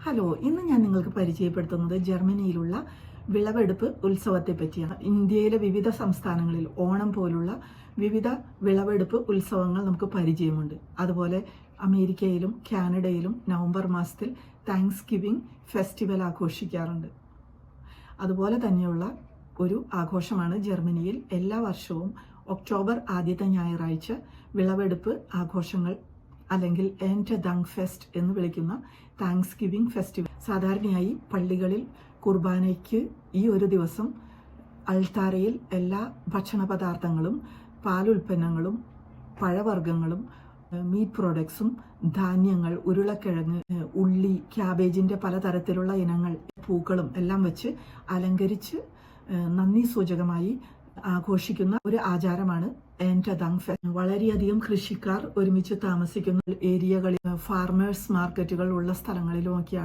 Hello, ഇന്ന് ഞാൻ നിങ്ങൾക്ക് പരിചയപ്പെടുത്തുന്നത് ജർമ്മനിയിലുള്ള വിളവെടുപ്പ് ഉത്സവത്തെ പറ്റിയാണ്. ഇന്ത്യയിലെ വിവിധ സംസ്ഥാനങ്ങളിൽ ഓണം പോലുള്ള വിവിധ വിളവെടുപ്പ് ഉത്സവങ്ങൾ നമുക്ക് പരിചയമുണ്ട്. അതുപോലെ അമേരിക്കയിലും കാനഡയിലും നവംബർ മാസത്തിൽ താങ്ക്സ് ഗിവിംഗ് ഫെസ്റ്റിവൽ ആഘോഷിക്കാറുണ്ട്. അതുപോലെ തന്നെയുള്ള ഒരു ആഘോഷമാണ് ജർമ്മനിയിൽ എല്ലാ വർഷവും ഒക്ടോബർ ആദ്യത്തെ ഞായറാഴ്ച വിളവെടുപ്പ് ആഘോഷങ്ങൾ അല്ലെങ്കിൽ എൻറ്റദാങ് ഫെസ്റ്റ് എന്ന് വിളിക്കുന്ന താങ്ക്സ് ഗിവിംഗ് ഫെസ്റ്റിവൽ. സാധാരണയായി പള്ളികളിൽ കുർബാനയ്ക്ക് ഈ ഒരു ദിവസം അൾത്താരയിൽ എല്ലാ ഭക്ഷണ പദാർത്ഥങ്ങളും പാലുൽപ്പന്നങ്ങളും പഴവർഗ്ഗങ്ങളും മീറ്റ് പ്രോഡക്ട്സും ധാന്യങ്ങൾ, ഉരുളക്കിഴങ്ങ്, ഉള്ളി, ക്യാബേജിൻ്റെ പലതരത്തിലുള്ള ഇനങ്ങൾ, പൂക്കളും എല്ലാം വെച്ച് അലങ്കരിച്ച് നന്ദി സൂചകമായി ആഘോഷിക്കുന്ന ഒരു ആചാരമാണ് എൻറ്റദാങ് ഫെസ്റ്റ്. വളരെയധികം കൃഷിക്കാർ ഒരുമിച്ച് താമസിക്കുന്ന ഏരിയകളിൽ, ഫാർമേഴ്സ് മാർക്കറ്റുകൾ ഉള്ള സ്ഥലങ്ങളിലുമൊക്കെയാണ്